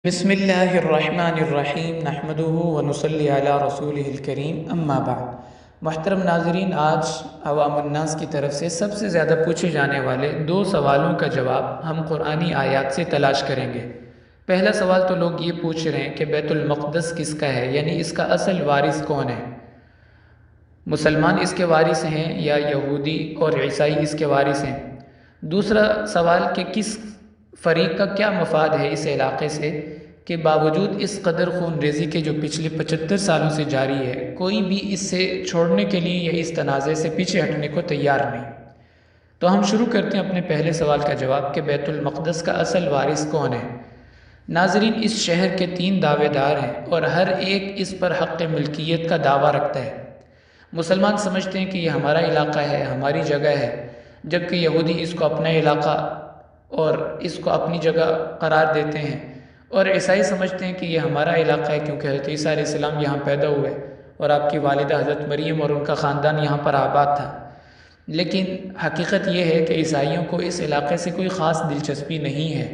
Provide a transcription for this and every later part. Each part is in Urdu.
بسم اللہ الرحمن الرحیم نحمدہ ونصلی علی رسولہ الکریم اما بعد۔ محترم ناظرین، آج عوام الناس کی طرف سے سب سے زیادہ پوچھے جانے والے دو سوالوں کا جواب ہم قرآنی آیات سے تلاش کریں گے۔ پہلا سوال تو لوگ یہ پوچھ رہے ہیں کہ بیت المقدس کس کا ہے، یعنی اس کا اصل وارث کون ہے؟ مسلمان اس کے وارث ہیں یا یہودی اور عیسائی اس کے وارث ہیں؟ دوسرا سوال کہ کس فریق کا کیا مفاد ہے اس علاقے سے کہ باوجود اس قدر خون ریزی کے جو پچھلے 75 سالوں سے جاری ہے، کوئی بھی اس سے چھوڑنے کے لیے یا اس تنازع سے پیچھے ہٹنے کو تیار نہیں۔ تو ہم شروع کرتے ہیں اپنے پہلے سوال کا جواب کہ بیت المقدس کا اصل وارث کون ہے۔ ناظرین، اس شہر کے 3 دعوے دار ہیں اور ہر ایک اس پر حق ملکیت کا دعویٰ رکھتا ہے۔ مسلمان سمجھتے ہیں کہ یہ ہمارا علاقہ ہے، ہماری جگہ ہے، جبکہ یہودی اس کو اپنا علاقہ اور اس کو اپنی جگہ قرار دیتے ہیں، اور عیسائی سمجھتے ہیں کہ یہ ہمارا علاقہ ہے کیونکہ حضرت عیسیٰ علیہ السلام یہاں پیدا ہوئے اور آپ کی والدہ حضرت مریم اور ان کا خاندان یہاں پر آباد تھا۔ لیکن حقیقت یہ ہے کہ عیسائیوں کو اس علاقے سے کوئی خاص دلچسپی نہیں ہے۔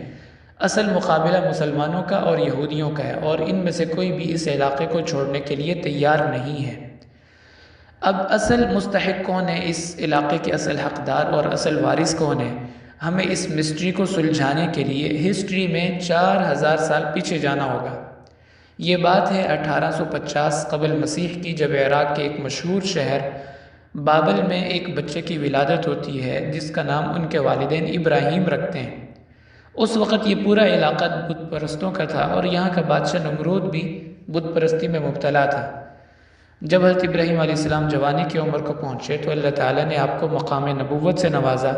اصل مقابلہ مسلمانوں کا اور یہودیوں کا ہے، اور ان میں سے کوئی بھی اس علاقے کو چھوڑنے کے لیے تیار نہیں ہے۔ اب اصل مستحق کون ہے، اس علاقے کے اصل حقدار اور اصل وارث کون ہے؟ ہمیں اس مسٹری کو سلجھانے کے لیے ہسٹری میں 4000 سال پیچھے جانا ہوگا۔ یہ بات ہے 1850 قبل مسیح کی، جب عراق کے ایک مشہور شہر بابل میں ایک بچے کی ولادت ہوتی ہے جس کا نام ان کے والدین ابراہیم رکھتے ہیں۔ اس وقت یہ پورا علاقہ بت پرستوں کا تھا اور یہاں کا بادشاہ نمرود بھی بت پرستی میں مبتلا تھا۔ جب حضرت ابراہیم علیہ السلام جوانی کی عمر کو پہنچے تو اللہ تعالیٰ نے آپ کو مقام نبوت سے نوازا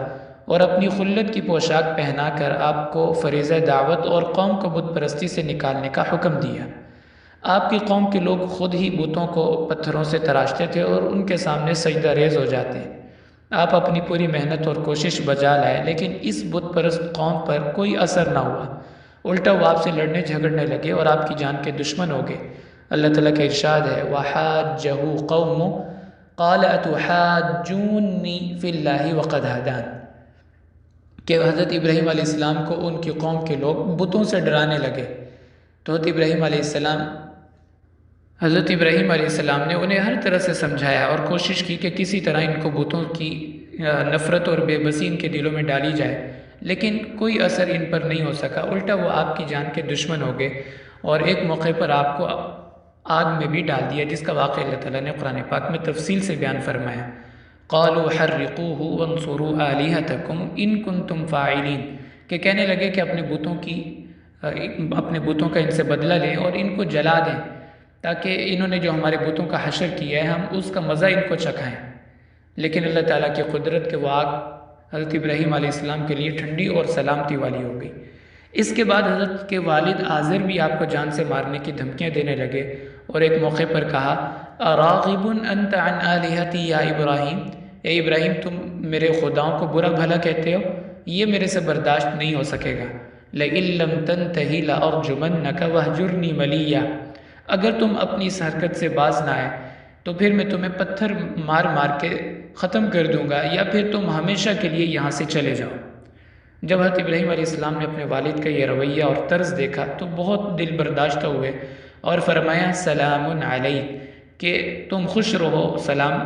اور اپنی خلت کی پوشاک پہنا کر آپ کو فریضہ دعوت اور قوم کو بت پرستی سے نکالنے کا حکم دیا۔ آپ کی قوم کے لوگ خود ہی بتوں کو پتھروں سے تراشتے تھے اور ان کے سامنے سجدہ ریز ہو جاتے۔ آپ اپنی پوری محنت اور کوشش بجا لائے، لیکن اس بت پرست قوم پر کوئی اثر نہ ہوا۔ الٹا وہ آپ سے لڑنے جھگڑنے لگے اور آپ کی جان کے دشمن ہو گئے۔ اللہ تعالیٰ کا ارشاد ہے وَحَاجَّهُ قَوْمُهُ قَالَ أَتُحَاجُّونِّي فِي اللَّهِ وَقَدْ هَدَانِ، کہ حضرت ابراہیم علیہ السلام کو ان کی قوم کے لوگ بتوں سے ڈرانے لگے۔ تو حضرت ابراہیم علیہ السلام نے انہیں ہر طرح سے سمجھایا اور کوشش کی کہ کسی طرح ان کو بتوں کی نفرت اور بے بسی ان کے دلوں میں ڈالی جائے، لیکن کوئی اثر ان پر نہیں ہو سکا۔ الٹا وہ آپ کی جان کے دشمن ہو گئے اور ایک موقع پر آپ کو آگ میں بھی ڈال دیا، جس کا واقعہ اللہ تعالیٰ نے قرآن پاک میں تفصیل سے بیان فرمایا۔ قالوا حرقوه وانصروا آلهتكم ان کنتم فاعلین، کہ کہنے لگے کہ اپنے بتوں کا ان سے بدلہ لیں اور ان کو جلا دیں، تاکہ انہوں نے جو ہمارے بتوں کا حشر کیا ہے ہم اس کا مزہ ان کو چکھائیں۔ لیکن اللہ تعالیٰ کی قدرت کے وہ آگ حضرت ابراہیم علیہ السلام کے لیے ٹھنڈی اور سلامتی والی ہو گئی۔ اس کے بعد حضرت کے والد آزر بھی آپ کو جان سے مارنے کی دھمکیاں دینے لگے اور ایک موقع پر کہا اراغب انت عن آلہتی یا ابراہیم، اے ابراہیم تم میرے خداؤں کو برا بھلا کہتے ہو، یہ میرے سے برداشت نہیں ہو سکے گا۔ لئن لم تنتہی لأرجمنک وہجرنی ملیہ، اگر تم اپنی اس حرکت سے باز نہ آئے تو پھر میں تمہیں پتھر مار مار کے ختم کر دوں گا، یا پھر تم ہمیشہ کے لیے یہاں سے چلے جاؤ۔ جب حضرت ابراہیم علیہ السلام نے اپنے والد کا یہ رویہ اور طرز دیکھا تو بہت دل برداشتہ ہوئے اور فرمایا سلام علیک، کہ تم خوش رہو،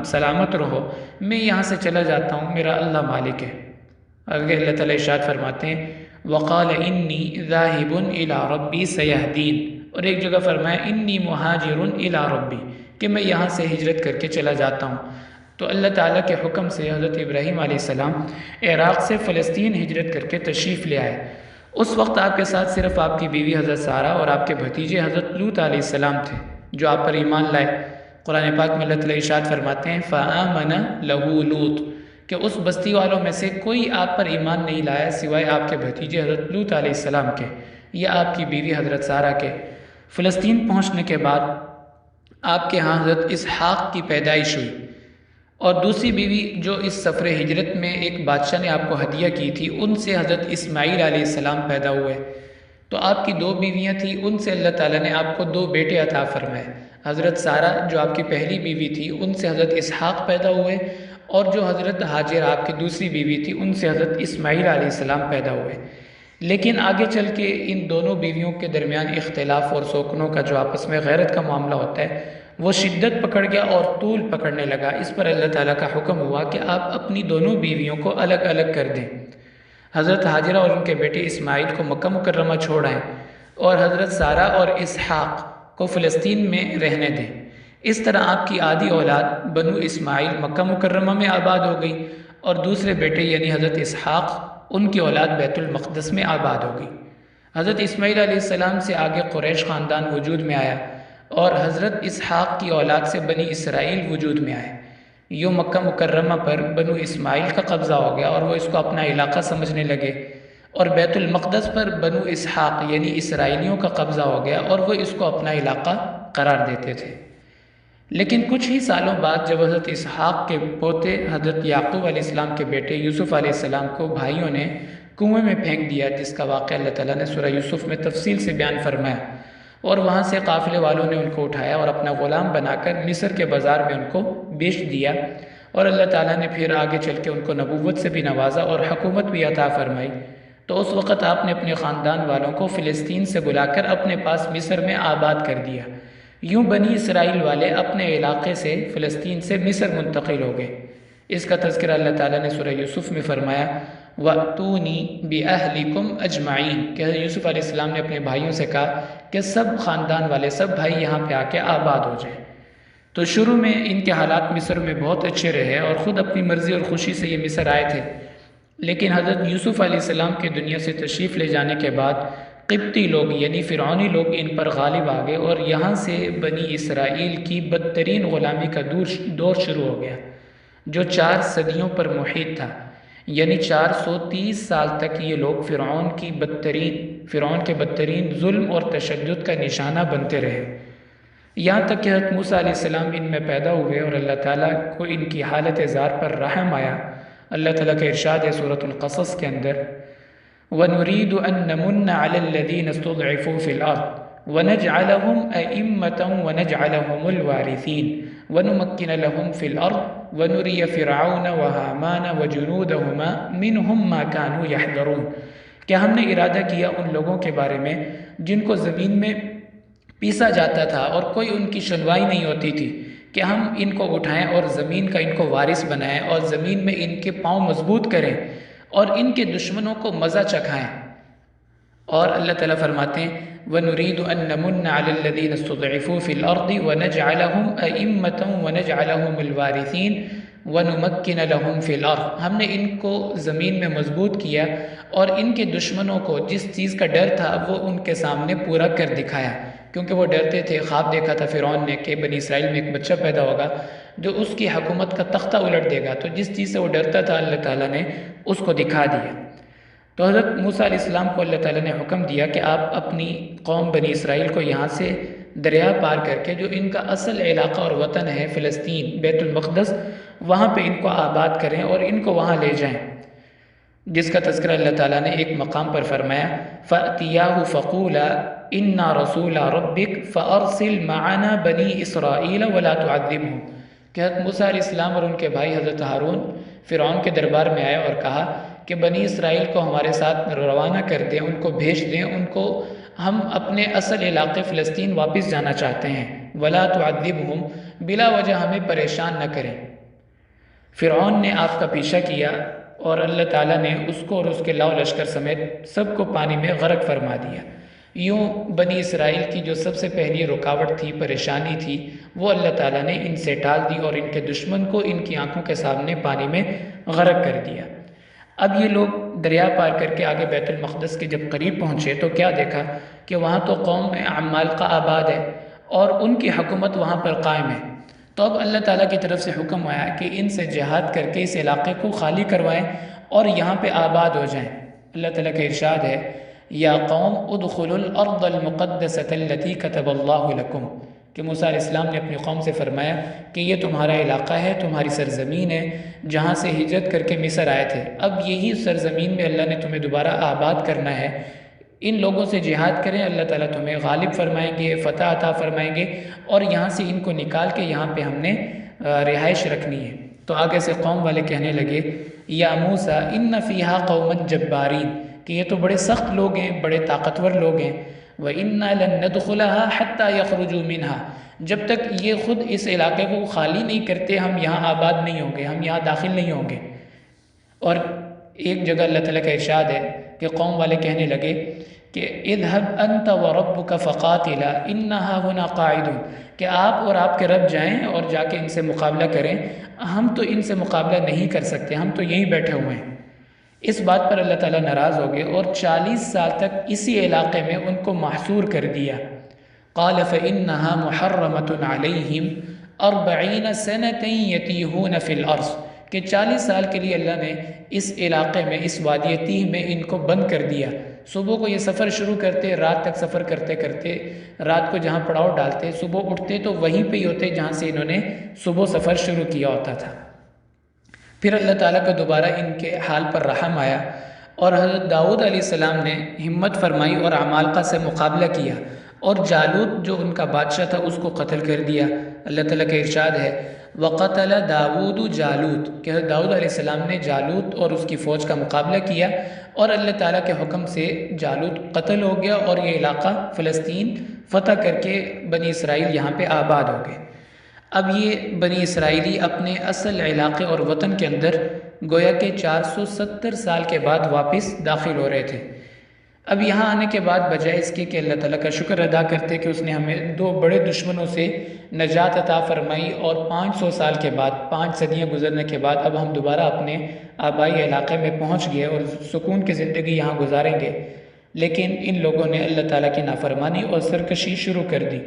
سلامت رہو، میں یہاں سے چلا جاتا ہوں، میرا اللہ مالک ہے۔ آگے اللہ تعالیٰ ارشاد فرماتے ہیں وقال انی ذاہب الی ربی سیہدین، اور ایک جگہ فرمایا انی مہاجر الی ربی، کہ میں یہاں سے ہجرت کر کے چلا جاتا ہوں۔ تو اللہ تعالیٰ کے حکم سے حضرت ابراہیم علیہ السلام عراق سے فلسطین ہجرت کر کے تشریف لے آئے۔ اس وقت آپ کے ساتھ صرف آپ کی بیوی حضرت سارہ اور آپ کے بھتیجے حضرت لوط علیہ السلام تھے جو آپ پر ایمان لائے۔ قرآن پاک میں اللہ تعالیٰ ارشاد فرماتے ہیں فآمن لہ لوط، کہ اس بستی والوں میں سے کوئی آپ پر ایمان نہیں لایا سوائے آپ کے بھتیجے حضرت لوط علیہ السلام کے یا آپ کی بیوی حضرت سارہ کے۔ فلسطین پہنچنے کے بعد آپ کے ہاں حضرت اسحاق کی پیدائش ہوئی، اور دوسری بیوی جو اس سفر ہجرت میں ایک بادشاہ نے آپ کو ہدیہ کی تھی، ان سے حضرت اسماعیل علیہ السلام پیدا ہوئے۔ تو آپ کی 2 بیویاں تھیں، ان سے اللہ تعالیٰ نے آپ کو 2 بیٹے عطا فرمائے۔ حضرت سارہ جو آپ کی پہلی بیوی تھی ان سے حضرت اسحاق پیدا ہوئے، اور جو حضرت ہاجر آپ کی دوسری بیوی تھی ان سے حضرت اسماعیل علیہ السلام پیدا ہوئے۔ لیکن آگے چل کے ان دونوں بیویوں کے درمیان اختلاف اور سوکنوں کا جو آپس میں غیرت کا معاملہ ہوتا ہے وہ شدت پکڑ گیا اور طول پکڑنے لگا۔ اس پر اللہ تعالیٰ کا حکم ہوا کہ آپ اپنی دونوں بیویوں کو الگ الگ کر دیں، حضرت حاجرہ اور ان کے بیٹے اسماعیل کو مکہ مکرمہ چھوڑ آئیں اور حضرت سارہ اور اسحاق کو فلسطین میں رہنے دیں۔ اس طرح آپ کی آدھی اولاد بنو اسماعیل مکہ مکرمہ میں آباد ہو گئی اور دوسرے بیٹے یعنی حضرت اسحاق ان کی اولاد بیت المقدس میں آباد ہو گئی۔ حضرت اسماعیل علیہ السلام سے آگے قریش خاندان وجود میں آیا اور حضرت اسحاق کی اولاد سے بنی اسرائیل وجود میں آئے۔ یوں مکہ مکرمہ پر بنو اسماعیل کا قبضہ ہو گیا اور وہ اس کو اپنا علاقہ سمجھنے لگے، اور بیت المقدس پر بنو اسحاق یعنی اسرائیلیوں کا قبضہ ہو گیا اور وہ اس کو اپنا علاقہ قرار دیتے تھے۔ لیکن کچھ ہی سالوں بعد جب حضرت اسحاق کے پوتے حضرت یعقوب علیہ السلام کے بیٹے یوسف علیہ السلام کو بھائیوں نے کنویں میں پھینک دیا، جس کا واقعہ اللہ تعالیٰ نے سورہ یوسف میں تفصیل سے بیان فرمایا، اور وہاں سے قافلے والوں نے ان کو اٹھایا اور اپنا غلام بنا کر مصر کے بازار میں ان کو بیچ دیا، اور اللہ تعالیٰ نے پھر آگے چل کے ان کو نبوت سے بھی نوازا اور حکومت بھی عطا فرمائی۔ تو اس وقت آپ نے اپنے خاندان والوں کو فلسطین سے بلا کر اپنے پاس مصر میں آباد کر دیا۔ یوں بنی اسرائیل والے اپنے علاقے سے فلسطین سے مصر منتقل ہو گئے۔ اس کا تذکرہ اللہ تعالیٰ نے سورہ یوسف میں فرمایا، وَأْتُونِي بِأَهْلِكُمْ أَجْمَعِينَ کہ حضرت یوسف علیہ السلام نے اپنے بھائیوں سے کہا کہ سب خاندان والے سب بھائی یہاں پہ آ کے آباد ہو جائیں۔ تو شروع میں ان کے حالات مصر میں بہت اچھے رہے اور خود اپنی مرضی اور خوشی سے یہ مصر آئے تھے، لیکن حضرت یوسف علیہ السلام کے دنیا سے تشریف لے جانے کے بعد قبطی لوگ یعنی فرعونی لوگ ان پر غالب آ گئے اور یہاں سے بنی اسرائیل کی بدترین غلامی کا دور شروع ہو گیا، جو 4 صدیوں پر محیط تھا، یعنی 430 سال تک یہ لوگ فرعون کے بدترین ظلم اور تشدد کا نشانہ بنتے رہے، یہاں تک کہ حضرت موسیٰ علیہ السلام ان میں پیدا ہوئے اور اللہ تعالیٰ کو ان کی حالت زار پر رحم آیا۔ اللہ تعالیٰ کا ارشاد ہے سورۃ القصص کے اندر، وَنُرِيدُ أَن نَّمُنَّ عَلَى الَّذِينَ اسْتُضْعِفُوا فِي الْأَرْضِ وَنَجْعَلَهُمْ أَئِمَّةً وَنَجْعَلَهُمُ الْوَارِثِينَ وَنُمَكِّنَ لَهُمْ فِي الْأَرْضِ وَنُرِيَ فِرْعَوْنَ وَهَامَانَ وَجُنُودَهُمَا مِنْهُمْ مَا كَانُوا يَحْذَرُونَ کہ ہم نے ارادہ کیا ان لوگوں کے بارے میں جن کو زمین میں پیسا جاتا تھا اور کوئی ان کی سنوائی نہیں ہوتی تھی، کہ ہم ان کو اٹھائیں اور زمین کا ان کو وارث بنائیں اور زمین میں ان کے پاؤں مضبوط کریں اور ان کے دشمنوں کو مزہ چکھائیں۔ اور اللہ تعالیٰ فرماتے ہیں وَنُرِيدُ أَن نَّمُنَّ عَلَى الَّذِينَ اسْتُضْعِفُوا فِي الْأَرْضِ وَنَجْعَلَهُمْ أَئِمَّةً وَنَجْعَلَهُمُ الْوَارِثِينَ وَنُمَكِّنَ لَهُمْ فِي الْأَرْضِ ہم نے ان کو زمین میں مضبوط کیا اور ان کے دشمنوں کو جس چیز کا ڈر تھا وہ ان کے سامنے پورا کر دکھایا، کیونکہ وہ ڈرتے تھے، خواب دیکھا تھا فرعون نے کہ بنی اسرائیل میں ایک بچہ پیدا ہوگا جو اس کی حکومت کا تختہ الٹ دے گا، تو جس چیز سے وہ ڈرتا تھا اللہ تعالیٰ نے اس کو دکھا دیا۔ تو حضرت موسیٰ علیہ السلام کو اللہ تعالیٰ نے حکم دیا کہ آپ اپنی قوم بنی اسرائیل کو یہاں سے دریا پار کر کے جو ان کا اصل علاقہ اور وطن ہے فلسطین بیت المقدس، وہاں پہ ان کو آباد کریں اور ان کو وہاں لے جائیں، جس کا تذکرہ اللہ تعالیٰ نے ایک مقام پر فرمایا فَأْتِيَاهُ فَقُولَا إِنَّا رَسُولَ رَبِّكَ فَأَرْسِلْ مَعَنَا بَنِي إِسْرَائِيلَ وَلَا تُعَذِّبْهُمْ کہ حضرت موسیٰ علیہ السلام اور ان کے بھائی حضرت ہارون فرعون کے دربار میں آئے اور کہا کہ بنی اسرائیل کو ہمارے ساتھ روانہ کر دیں، ان کو بھیج دیں، ان کو ہم اپنے اصل علاقے فلسطین واپس جانا چاہتے ہیں، وَلَا تُعَذِّبْهُمْ بلا وجہ ہمیں پریشان نہ کریں۔ فرعون نے آپ کا پیچھا کیا اور اللہ تعالیٰ نے اس کو اور اس کے لاؤ لشکر سمیت سب کو پانی میں غرق فرما دیا۔ یوں بنی اسرائیل کی جو سب سے پہلی رکاوٹ تھی، پریشانی تھی، وہ اللہ تعالیٰ نے ان سے ٹال دی اور ان کے دشمن کو ان کی آنکھوں کے سامنے پانی میں غرق کر دیا۔ اب یہ لوگ دریا پار کر کے آگے بیت المقدس کے جب قریب پہنچے تو کیا دیکھا کہ وہاں تو قوم عمالقہ آباد ہے اور ان کی حکومت وہاں پر قائم ہے۔ تو اب اللہ تعالیٰ کی طرف سے حکم آیا کہ ان سے جہاد کر کے اس علاقے کو خالی کروائیں اور یہاں پہ آباد ہو جائیں۔ اللہ تعالیٰ کا ارشاد ہے یا قوم ادخلوا الارض المقدسۃ التي كتب اللہ لکم کہ موسیٰ علیہ السلام نے اپنی قوم سے فرمایا کہ یہ تمہارا علاقہ ہے، تمہاری سرزمین ہے جہاں سے ہجرت کر کے مصر آئے تھے، اب یہی سرزمین میں اللہ نے تمہیں دوبارہ آباد کرنا ہے، ان لوگوں سے جہاد کریں، اللہ تعالیٰ تمہیں غالب فرمائیں گے، فتح عطا فرمائیں گے اور یہاں سے ان کو نکال کے یہاں پہ ہم نے رہائش رکھنی ہے۔ تو آگے سے قوم والے کہنے لگے یا موسیٰ ان فیہا قوما جبارین کہ یہ تو بڑے سخت لوگ ہیں، بڑے طاقتور لوگ ہیں۔ وَإِنَّا لَن نَّدْخُلَهَا حَتَّى يَخْرُجُوا مِنْهَا، جب تک یہ خود اس علاقے کو خالی نہیں کرتے ہم یہاں آباد نہیں ہوں گے، ہم یہاں داخل نہیں ہوں گے۔ اور ایک جگہ اللہ تعالیٰ کا ارشاد ہے کہ قوم والے کہنے لگے کہ اذهب انت وربك فقاتلا انها هنا قاعدون، کہ آپ اور آپ کے رب جائیں اور جا کے ان سے مقابلہ کریں، ہم تو ان سے مقابلہ نہیں کر سکتے، ہم تو یہیں بیٹھے ہوئے ہیں۔ اس بات پر اللہ تعالیٰ ناراض ہو گئے اور 40 سال تک اسی علاقے میں ان کو محصور کر دیا۔ قال فإنها محرمة عليهم 40 سنة يتيهون في الأرض، کہ 40 سال کے لیے اللہ نے اس علاقے میں، اس وادی تیہ میں ان کو بند کر دیا۔ صبح کو یہ سفر شروع کرتے، رات تک سفر کرتے کرتے، رات کو جہاں پڑاؤ ڈالتے، صبح اٹھتے تو وہیں پہ ہی ہوتے جہاں سے انہوں نے صبح سفر شروع کیا ہوتا تھا۔ پھر اللہ تعالیٰ کا دوبارہ ان کے حال پر رحم آیا اور حضرت داؤد علیہ السلام نے ہمت فرمائی اور عمالقہ سے مقابلہ کیا، اور جالوت جو ان کا بادشاہ تھا اس کو قتل کر دیا۔ اللہ تعالیٰ کا ارشاد ہے وَقَتَلَ دَاوُودُ جالوت، کہ حضرت داؤد علیہ السلام نے جالوت اور اس کی فوج کا مقابلہ کیا، اور اللہ تعالیٰ کے حکم سے جالوت قتل ہو گیا اور یہ علاقہ فلسطین فتح کر کے بنی اسرائیل یہاں پہ آباد ہو گئے۔ اب یہ بنی اسرائیلی اپنے اصل علاقے اور وطن کے اندر گویا کہ 470 سال کے بعد واپس داخل ہو رہے تھے۔ اب یہاں آنے کے بعد بجائے اس کے کہ اللہ تعالیٰ کا شکر ادا کرتے کہ اس نے ہمیں 2 بڑے دشمنوں سے نجات عطا فرمائی، اور 500 سال کے بعد، 5 صدیاں گزرنے کے بعد اب ہم دوبارہ اپنے آبائی علاقے میں پہنچ گئے اور سکون کی زندگی یہاں گزاریں گے، لیکن ان لوگوں نے اللہ تعالیٰ کی نافرمانی اور سرکشی شروع کر دی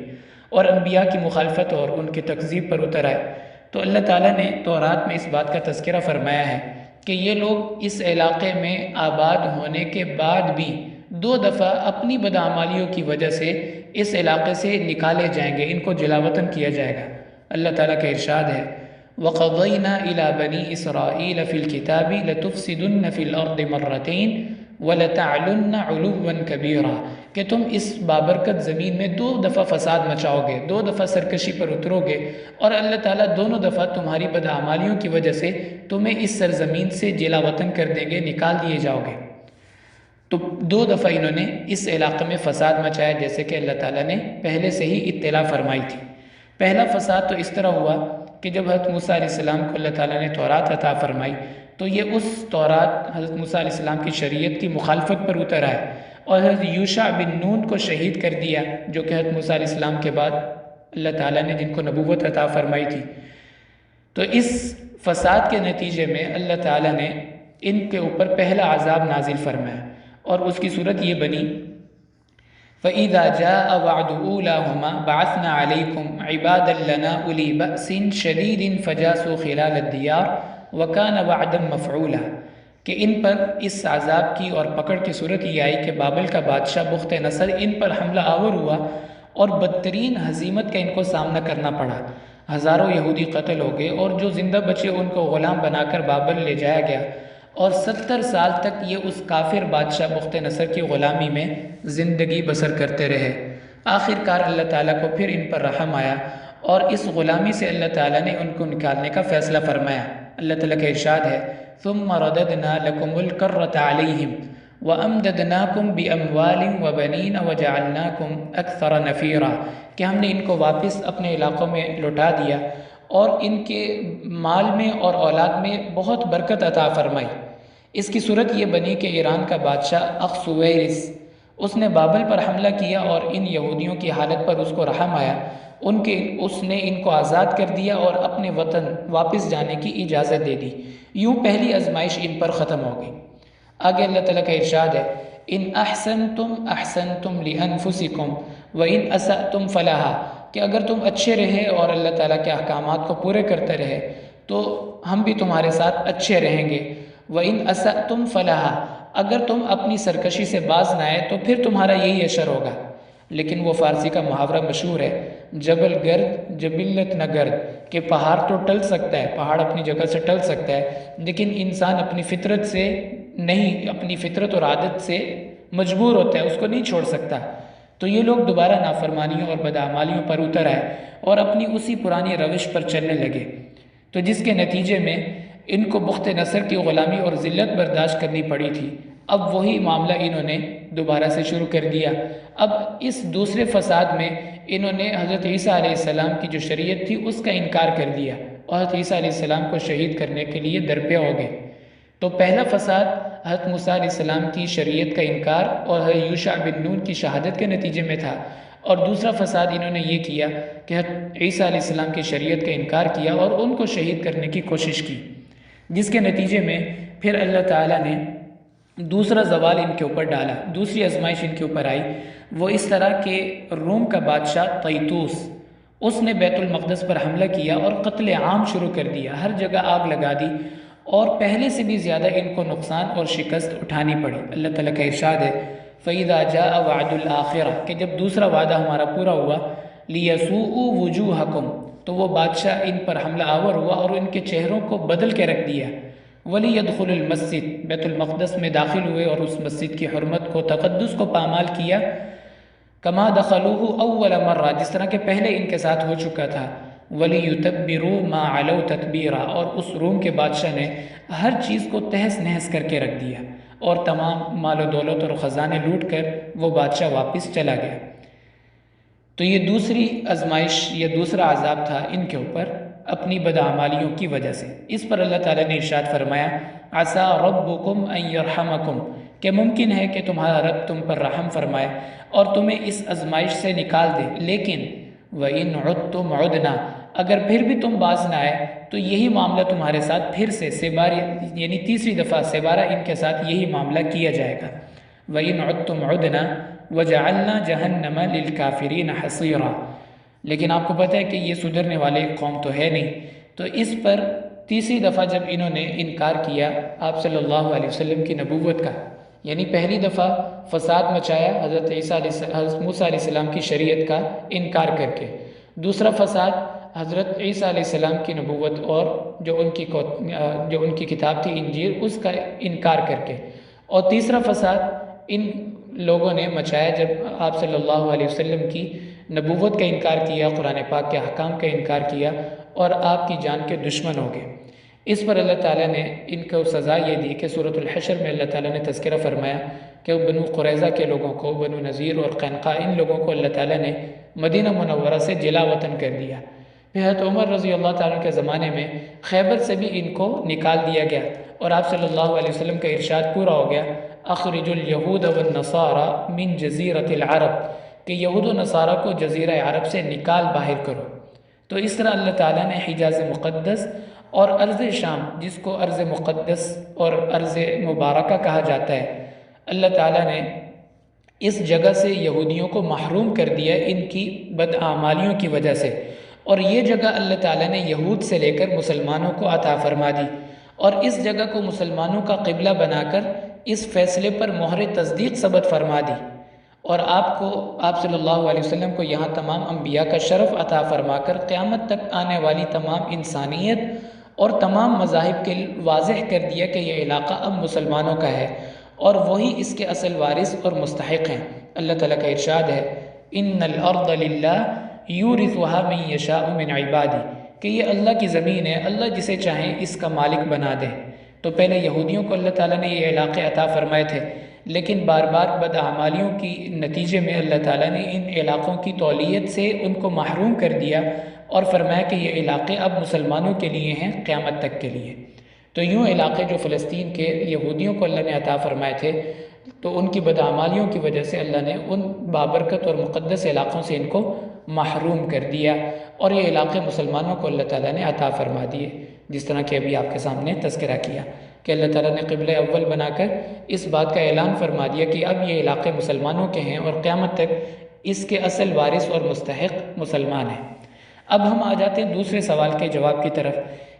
اور انبیاء کی مخالفت اور ان کی تکذیب پر اتر آئے۔ تو اللہ تعالیٰ نے تورات میں اس بات کا تذکرہ فرمایا ہے کہ یہ لوگ اس علاقے میں آباد ہونے کے بعد بھی 2 دفعہ اپنی بدعمالیوں کی وجہ سے اس علاقے سے نکالے جائیں گے، ان کو جلا وطن کیا جائے گا۔ اللہ تعالیٰ کا ارشاد ہے وَقَضَيْنَا إِلَى بَنِي إِسْرَائِيلَ فِي الْكِتَابِ لَتُفْسِدُنَّ فِي الْأَرْضِ مَرَّتَيْنِ وَلَتَعْلُنَّ عُلُوًّا كَبِيرًا، کہ تم اس بابرکت زمین میں 2 دفعہ فساد مچاؤ گے، 2 دفعہ سرکشی پر اترو گے، اور اللہ تعالیٰ دونوں دفعہ تمہاری بدعمالیوں کی وجہ سے تمہیں اس سرزمین سے جلا وطن کر دیں گے، نکال دیے جاؤ گے۔ تو 2 دفعہ انہوں نے اس علاقے میں فساد مچایا، جیسے کہ اللہ تعالیٰ نے پہلے سے ہی اطلاع فرمائی تھی۔ پہلا فساد تو اس طرح ہوا کہ جب حضرت موسیٰ علیہ السلام کو اللہ تعالیٰ نے تورات عطا فرمائی تو یہ اس تورات حضرت موسیٰ علیہ السلام کی شریعت کی مخالفت پر اتر آئے، اور حضرت یوشع بن نون کو شہید کر دیا، جو کہ حضرت موسیٰ علیہ السلام کے بعد اللہ تعالیٰ نے جن کو نبوت عطا فرمائی تھی۔ تو اس فساد کے نتیجے میں اللہ تعالیٰ نے ان کے اوپر پہلا عذاب نازل فرمایا، اور اس کی صورت یہ بنی فَإِذَا جَاءَ وَعْدُ أُولَاهُمَا بَعَثْنَا عَلَيْكُمْ عِبَادًا لَنَا أُولِي بَأْسٍ شَدِيدٍ فَجَاسُوا خِلَالَ الدِّيَارِ وَكَانَ وَعْدًا مَفْعُولًا، کہ ان پر اس عذاب کی اور پکڑ کی صورت یہ آئی کہ بابل کا بادشاہ بخت نصر ان پر حملہ آور ہوا اور بدترین ہزیمت کا ان کو سامنا کرنا پڑا۔ ہزاروں یہودی قتل ہو گئے، اور جو زندہ بچے ان کو غلام بنا کر بابل لے جایا گیا، اور 70 سال تک یہ اس کافر بادشاہ بخت نصر کی غلامی میں زندگی بسر کرتے رہے۔ آخر کار اللہ تعالیٰ کو پھر ان پر رحم آیا اور اس غلامی سے اللہ تعالیٰ نے ان کو نکالنے کا فیصلہ فرمایا۔ اللہ تعالیٰ کا ارشاد ہے ثُمَّ رَدَدْنَا لَكُمُ الْكَرَّةَ عَلَيْهِمْ وَأَمْدَدْنَاكُمْ بِأَمْوَالٍ وَبَنِينَ وَجَعَلْنَاكُمْ أَكْثَرَ نَفِيرًا، کہ ہم نے ان کو واپس اپنے علاقوں میں لوٹا دیا اور ان کے مال میں اور اولاد میں بہت برکت عطا فرمائی۔ اس کی صورت یہ بنی کہ ایران کا بادشاہ اخسویرس، اس نے بابل پر حملہ کیا اور ان یہودیوں کی حالت پر اس کو رحم آیا، اس نے ان کو آزاد کر دیا اور اپنے وطن واپس جانے کی اجازت دے دی۔ یوں پہلی آزمائش ان پر ختم ہو گئی۔ آگے اللہ تعالیٰ کا ارشاد ہے ان احسنتم احسنتم لانفسکم وان اسأتم فلہا، کہ اگر تم اچھے رہے اور اللہ تعالیٰ کے احکامات کو پورے کرتے رہے تو ہم بھی تمہارے ساتھ اچھے رہیں گے۔ وَإِنْ أَسَأْتُمْ فَلَهَا، اگر تم اپنی سرکشی سے باز نہ آئے تو پھر تمہارا یہی اشر ہوگا۔ لیکن وہ فارسی کا محاورہ مشہور ہے جبل گرد جبلت نہ گرد، کہ پہاڑ تو ٹل سکتا ہے، پہاڑ اپنی جگہ سے ٹل سکتا ہے، لیکن انسان اپنی فطرت سے نہیں، اپنی فطرت اور عادت سے مجبور ہوتا ہے، اس کو نہیں چھوڑ سکتا۔ تو یہ لوگ دوبارہ نافرمانیوں اور بدعمالیوں پر اتر آئے اور اپنی اسی پرانی روش پر چلنے لگے، تو جس کے نتیجے میں ان کو بخت نصر کی غلامی اور ذلت برداشت کرنی پڑی تھی۔ اب وہی معاملہ انہوں نے دوبارہ سے شروع کر دیا۔ اب اس دوسرے فساد میں انہوں نے حضرت عیسیٰ علیہ السلام کی جو شریعت تھی اس کا انکار کر دیا اور حضرت عیسیٰ علیہ السلام کو شہید کرنے کے لیے درپے ہو گئے۔ تو پہلا فساد حضرت موسیٰ علیہ السلام کی شریعت کا انکار اور حضرت یوشع بن نون کی شہادت کے نتیجے میں تھا، اور دوسرا فساد انہوں نے یہ کیا کہ حضرت عیسیٰ علیہ السلام کی شریعت کا انکار کیا اور ان کو شہید کرنے کی کوشش کی، جس کے نتیجے میں پھر اللہ تعالیٰ نے دوسرا زوال ان کے اوپر ڈالا، دوسری آزمائش ان کے اوپر آئی۔ وہ اس طرح کہ روم کا بادشاہ طیطوس، اس نے بیت المقدس پر حملہ کیا اور قتل عام شروع کر دیا، ہر جگہ آگ لگا دی، اور پہلے سے بھی زیادہ ان کو نقصان اور شکست اٹھانی پڑی۔ اللہ تعالیٰ کا ارشاد ہے فَإِذَا جَاءَ وَعْدُ الْآخِرَةِ کہ جب دوسرا وعدہ ہمارا پورا ہوا، لِيَسُوءُوا وُجُوهَكُمْ تو وہ بادشاہ ان پر حملہ آور ہوا اور ان کے چہروں کو بدل کے رکھ دیا۔ وَلِيَدْخُلُ الْمَسْجِدَ بیت المقدس میں داخل ہوئے اور اس مسجد کی حرمت کو، تقدس کو پامال کیا، کما دخلوہ اول مرہ جس طرح کہ پہلے ان کے ساتھ ہو چکا تھا۔ وَلِيُتَبِّرُوا مَا عَلَوْا تَتْبِيرًا اور اس روم کے بادشاہ نے ہر چیز کو تہس نہس کر کے رکھ دیا اور تمام مال و دولت اور خزانے لوٹ کر وہ بادشاہ واپس چلا گیا۔ تو یہ دوسری آزمائش یا دوسرا عذاب تھا ان کے اوپر اپنی بدعمالیوں کی وجہ سے۔ اس پر اللہ تعالیٰ نے ارشاد فرمایا عَسَىٰ رَبُّكُمْ أَن يَرْحَمَكُمْ کہ ممکن ہے کہ تمہارا رب تم پر رحم فرمائے اور تمہیں اس آزمائش سے نکال دے، لیکن وَإِنْ عُدْتُمْ عُدْنَا اگر پھر بھی تم باز نہ آئے تو یہی معاملہ تمہارے ساتھ پھر سے یعنی تیسری دفعہ سبارہ ان کے ساتھ یہی معاملہ کیا جائے گا۔ وَإِنْ عُدْتُمْ عُدْنَا وَجَعَلْنَا جَهَنَّمَ لِلْكَافِرِينَ حَصِيرًا لیکن آپ کو پتہ ہے کہ یہ سدھرنے والے قوم تو ہے نہیں، تو اس پر تیسری دفعہ جب انہوں نے انکار کیا آپ صلی اللہ علیہ وسلم کی نبوت کا، یعنی پہلی دفعہ فساد مچایا حضرت موسیٰ علیہ السلام کی شریعت کا انکار کر کے، دوسرا فساد حضرت عیسیٰ علیہ السلام کی نبوت اور جو ان کی کتاب تھی انجیل اس کا انکار کر کے، اور تیسرا فساد ان لوگوں نے مچایا جب آپ صلی اللہ علیہ وسلم کی نبوت کا انکار کیا، قرآن پاک کے احکام کا انکار کیا اور آپ کی جان کے دشمن ہو گئے۔ اس پر اللہ تعالیٰ نے ان کو سزا یہ دی کہ سورۃ الحشر میں اللہ تعالیٰ نے تذکرہ فرمایا کہ بنو قریظہ کے لوگوں کو، بنو نذیر اور قینقاع ان لوگوں کو اللہ تعالیٰ نے مدینہ منورہ سے جلا وطن کر دیا۔ پھر حضرت عمر رضی اللہ تعالیٰ کے زمانے میں خیبر سے بھی ان کو نکال دیا گیا اور آپ صلی اللہ علیہ وسلم کا ارشاد پورا ہو گیا اخرج الیہود والنصارى من جزیرۃ العرب کہ یہود و نصارہ کو جزیرہ عرب سے نکال باہر کرو۔ تو اس طرح اللہ تعالیٰ نے حجاز مقدس اور ارض شام جس کو ارض مقدس اور ارض مبارکہ کہا جاتا ہے، اللہ تعالیٰ نے اس جگہ سے یہودیوں کو محروم کر دیا ان کی بدعمالیوں کی وجہ سے، اور یہ جگہ اللہ تعالیٰ نے یہود سے لے کر مسلمانوں کو عطا فرما دی، اور اس جگہ کو مسلمانوں کا قبلہ بنا کر اس فیصلے پر مہر تصدیق ثبت فرما دی، اور آپ صلی اللہ علیہ وسلم کو یہاں تمام انبیاء کا شرف عطا فرما کر قیامت تک آنے والی تمام انسانیت اور تمام مذاہب کے واضح کر دیا کہ یہ علاقہ اب مسلمانوں کا ہے اور وہی اس کے اصل وارث اور مستحق ہیں۔ اللہ تعالیٰ کا ارشاد ہے ان الارض للہ یورثها من یشاء من عبادی کہ یہ اللہ کی زمین ہے، اللہ جسے چاہیں اس کا مالک بنا دے۔ تو پہلے یہودیوں کو اللہ تعالیٰ نے یہ علاقے عطا فرمائے تھے، لیکن بار بار بدعمالیوں کی نتیجے میں اللہ تعالیٰ نے ان علاقوں کی تولیت سے ان کو محروم کر دیا اور فرمایا کہ یہ علاقے اب مسلمانوں کے لیے ہیں قیامت تک کے لیے۔ تو یوں علاقے جو فلسطین کے یہودیوں کو اللہ نے عطا فرمائے تھے، تو ان کی بدعمالیوں کی وجہ سے اللہ نے ان بابرکت اور مقدس علاقوں سے ان کو محروم کر دیا، اور یہ علاقے مسلمانوں کو اللہ تعالیٰ نے عطا فرما دیے، جس طرح کہ ابھی آپ کے سامنے تذکرہ کیا کہ اللہ تعالیٰ نے قبلہ اول بنا کر اس بات کا اعلان فرما دیا کہ اب یہ علاقے مسلمانوں کے ہیں اور قیامت تک اس کے اصل وارث اور مستحق مسلمان ہیں۔ اب ہم آ جاتے ہیں دوسرے سوال کے جواب کی طرف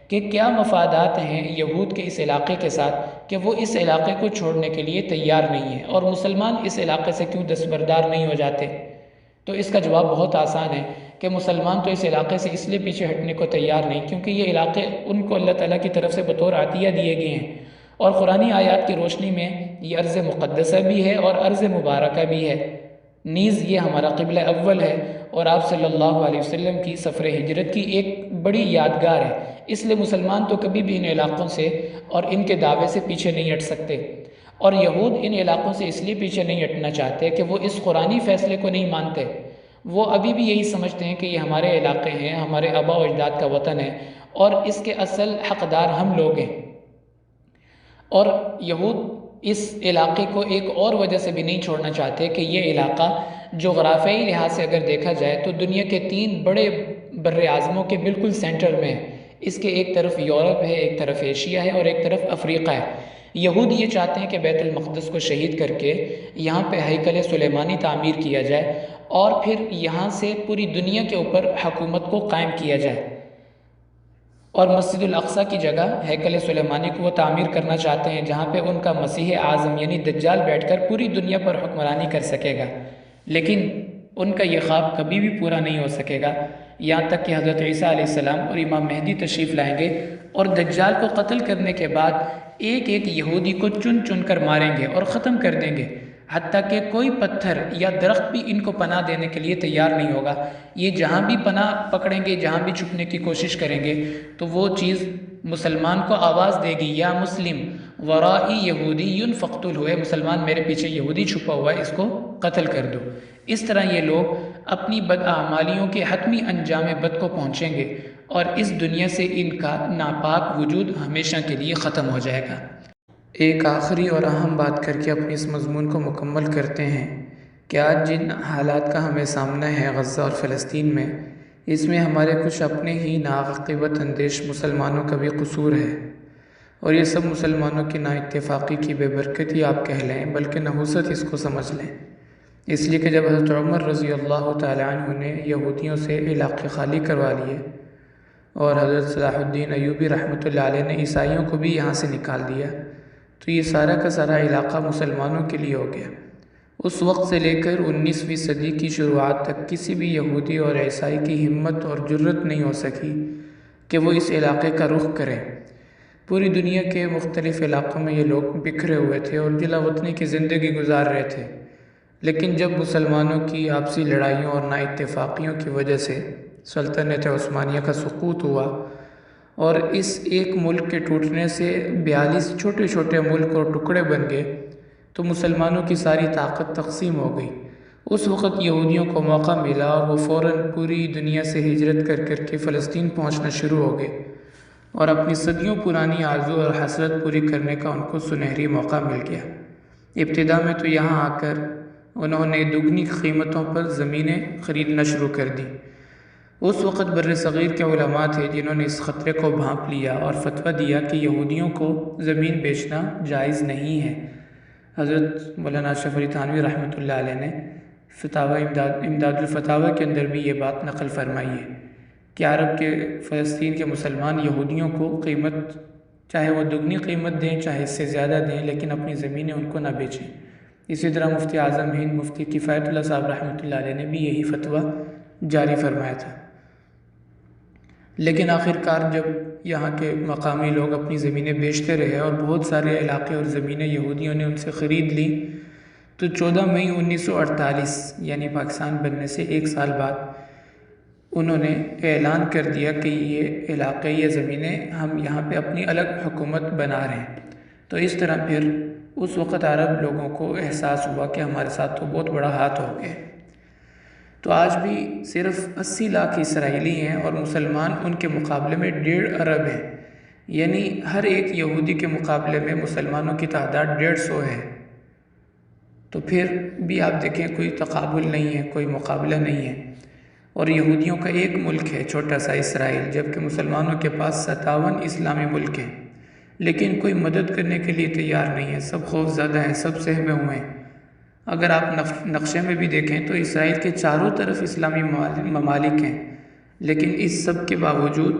کہ کیا مفادات ہیں یہود کے اس علاقے کے ساتھ کہ وہ اس علاقے کو چھوڑنے کے لیے تیار نہیں ہیں، اور مسلمان اس علاقے سے کیوں دستبردار نہیں ہو جاتے؟ تو اس کا جواب بہت آسان ہے کہ مسلمان تو اس علاقے سے اس لیے پیچھے ہٹنے کو تیار نہیں کیونکہ یہ علاقے ان کو اللہ تعالیٰ کی طرف سے بطور عطیہ دیے گئے ہیں، اور قرآنی آیات کی روشنی میں یہ ارض مقدسہ بھی ہے اور ارض مبارکہ بھی ہے، نیز یہ ہمارا قبلہ اول ہے اور آپ صلی اللہ علیہ وسلم کی سفر ہجرت کی ایک بڑی یادگار ہے، اس لیے مسلمان تو کبھی بھی ان علاقوں سے اور ان کے دعوے سے پیچھے نہیں ہٹ سکتے۔ اور یہود ان علاقوں سے اس لیے پیچھے نہیں ہٹنا چاہتے کہ وہ اس قرآنی فیصلے کو نہیں مانتے، وہ ابھی بھی یہی سمجھتے ہیں کہ یہ ہمارے علاقے ہیں، ہمارے آباء و اجداد کا وطن ہے اور اس کے اصل حقدار ہم لوگ ہیں۔ اور یہود اس علاقے کو ایک اور وجہ سے بھی نہیں چھوڑنا چاہتے کہ یہ علاقہ جغرافیائی لحاظ سے اگر دیکھا جائے تو دنیا کے 3 بڑے بر اعظموں کے بالکل سینٹر میں ہے۔ اس کے ایک طرف یورپ ہے، ایک طرف ایشیا ہے اور ایک طرف افریقہ ہے۔ یہود یہ چاہتے ہیں کہ بیت المقدس کو شہید کر کے یہاں پہ ہیکل سلیمانی تعمیر کیا جائے اور پھر یہاں سے پوری دنیا کے اوپر حکومت کو قائم کیا جائے، اور مسجد الاقصیٰ کی جگہ ہیکل سلیمانی کو وہ تعمیر کرنا چاہتے ہیں جہاں پہ ان کا مسیح اعظم یعنی دجال بیٹھ کر پوری دنیا پر حکمرانی کر سکے گا۔ لیکن ان کا یہ خواب کبھی بھی پورا نہیں ہو سکے گا یہاں تک کہ حضرت عیسیٰ علیہ السلام اور امام مہدی تشریف لائیں گے اور دجال کو قتل کرنے کے بعد ایک ایک یہودی کو چن چن کر ماریں گے اور ختم کر دیں گے، حتیٰ کہ کوئی پتھر یا درخت بھی ان کو پناہ دینے کے لیے تیار نہیں ہوگا۔ یہ جہاں بھی پناہ پکڑیں گے، جہاں بھی چھپنے کی کوشش کریں گے تو وہ چیز مسلمان کو آواز دے گی، یا مسلم ورائی یہودی فقتل ہوئے، مسلمان میرے پیچھے یہودی چھپا ہوا ہے، اس کو قتل کر دو۔ اس طرح یہ لوگ اپنی بدعمالیوں کے حتمی انجام بد کو پہنچیں گے اور اس دنیا سے ان کا ناپاک وجود ہمیشہ کے لیے ختم ہو جائے گا۔ ایک آخری اور اہم بات کر کے اپنے اس مضمون کو مکمل کرتے ہیں کہ آج جن حالات کا ہمیں سامنا ہے غزہ اور فلسطین میں، اس میں ہمارے کچھ اپنے ہی ناعاقبت اندیش مسلمانوں کا بھی قصور ہے، اور یہ سب مسلمانوں کی نااتفاقی کی بے برکتی آپ کہہ لیں، بلکہ نحوست اس کو سمجھ لیں۔ اس لیے کہ جب حضرت عمر رضی اللہ تعالیٰ عنہ نے یہودیوں سے علاقے خالی کروا لیے اور حضرت صلاح الدین ایوبی رحمۃ اللہ علیہ نے عیسائیوں کو بھی یہاں سے نکال دیا، تو یہ سارا کا سارا علاقہ مسلمانوں کے لیے ہو گیا۔ اس وقت سے لے کر 19ویں صدی کی شروعات تک کسی بھی یہودی اور عیسائی کی ہمت اور جرت نہیں ہو سکی کہ وہ اس علاقے کا رخ کریں۔ پوری دنیا کے مختلف علاقوں میں یہ لوگ بکھرے ہوئے تھے اور جلا وطنی کی زندگی گزار رہے تھے، لیکن جب مسلمانوں کی آپسی لڑائیوں اور نااتفاقیوں کی وجہ سے سلطنت عثمانیہ کا سقوط ہوا اور اس ایک ملک کے ٹوٹنے سے 42 چھوٹے چھوٹے ملک اور ٹکڑے بن گئے، تو مسلمانوں کی ساری طاقت تقسیم ہو گئی۔ اس وقت یہودیوں کو موقع ملا اور وہ فوراً پوری دنیا سے ہجرت کر کر کے فلسطین پہنچنا شروع ہو گئے، اور اپنی صدیوں پرانی آرزو اور حسرت پوری کرنے کا ان کو سنہری موقع مل گیا۔ ابتدا میں تو یہاں آ کر انہوں نے دگنی قیمتوں پر زمینیں خریدنا شروع کر دی۔ اس وقت بر صغیر کے علماء تھے جنہوں نے اس خطرے کو بھانپ لیا اور فتویٰ دیا کہ یہودیوں کو زمین بیچنا جائز نہیں ہے۔ حضرت مولانا اشرف علی تھانوی رحمۃ اللہ علیہ نے فتاوی امداد الفتاوی کے اندر بھی یہ بات نقل فرمائی ہے کہ عرب کے فلسطین کے مسلمان یہودیوں کو قیمت چاہے وہ دگنی قیمت دیں چاہے اس سے زیادہ دیں، لیکن اپنی زمینیں ان کو نہ بیچیں۔ اسی طرح مفتی اعظم ہند مفتی کفایت اللہ صاحب رحمۃ اللہ علیہ نے بھی یہی فتویٰ جاری فرمایا تھا۔ لیکن آخرکار جب یہاں کے مقامی لوگ اپنی زمینیں بیچتے رہے اور بہت سارے علاقے اور زمینیں یہودیوں نے ان سے خرید لی، تو 14 مئی 1948 یعنی پاکستان بننے سے 1 سال بعد انہوں نے اعلان کر دیا کہ یہ علاقے، یہ زمینیں ہم یہاں پہ اپنی الگ حکومت بنا رہے ہیں۔ تو اس طرح پھر اس وقت عرب لوگوں کو احساس ہوا کہ ہمارے ساتھ تو بہت بڑا ہاتھ ہو گیا۔ تو آج بھی صرف 80 لاکھ اسرائیلی ہیں اور مسلمان ان کے مقابلے میں 1.5 ارب ہیں، یعنی ہر ایک یہودی کے مقابلے میں مسلمانوں کی تعداد 150 ہے۔ تو پھر بھی آپ دیکھیں کوئی تقابل نہیں ہے، کوئی مقابلہ نہیں ہے، اور یہودیوں کا ایک ملک ہے چھوٹا سا اسرائیل، جبکہ مسلمانوں کے پاس 57 اسلامی ملک ہیں، لیکن کوئی مدد کرنے کے لیے تیار نہیں ہے، سب خوف زدہ ہیں، سب سہمے ہوئے ہیں۔ اگر آپ نقشے میں بھی دیکھیں تو اسرائیل کے چاروں طرف اسلامی ممالک ہیں، لیکن اس سب کے باوجود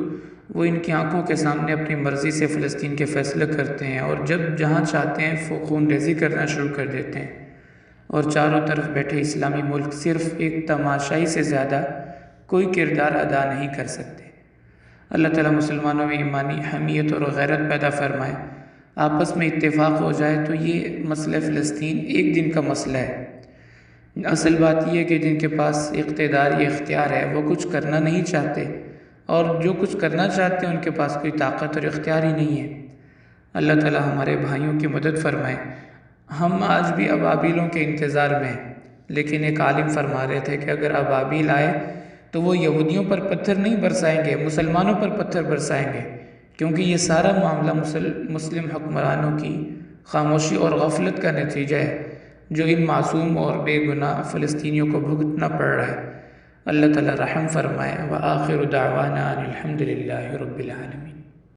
وہ ان کی آنکھوں کے سامنے اپنی مرضی سے فلسطین کے فیصلے کرتے ہیں، اور جب جہاں چاہتے ہیں خون ریزی کرنا شروع کر دیتے ہیں، اور چاروں طرف بیٹھے اسلامی ملک صرف ایک تماشائی سے زیادہ کوئی کردار ادا نہیں کر سکتے۔ اللہ تعالیٰ مسلمانوں میں ایمانی حمیت اور غیرت پیدا فرمائے، آپس میں اتفاق ہو جائے تو یہ مسئلہ فلسطین ایک دن کا مسئلہ ہے۔ اصل بات یہ ہے کہ جن کے پاس اقتدار یا اختیار ہے وہ کچھ کرنا نہیں چاہتے، اور جو کچھ کرنا چاہتے ہیں ان کے پاس کوئی طاقت اور اختیار ہی نہیں ہے۔ اللہ تعالیٰ ہمارے بھائیوں کی مدد فرمائے۔ ہم آج بھی ابابیلوں کے انتظار میں ہیں، لیکن ایک عالم فرما رہے تھے کہ اگر ابابیل آئے تو وہ یہودیوں پر پتھر نہیں برسائیں گے، مسلمانوں پر پتھر برسائیں گے، کیونکہ یہ سارا معاملہ مسلم حکمرانوں کی خاموشی اور غفلت کا نتیجہ ہے جو ان معصوم اور بے گناہ فلسطینیوں کو بھگتنا پڑ رہا ہے۔ اللہ تعالی رحم فرمائے۔ وآخر دعوانا ان الحمد للہ رب العالمین۔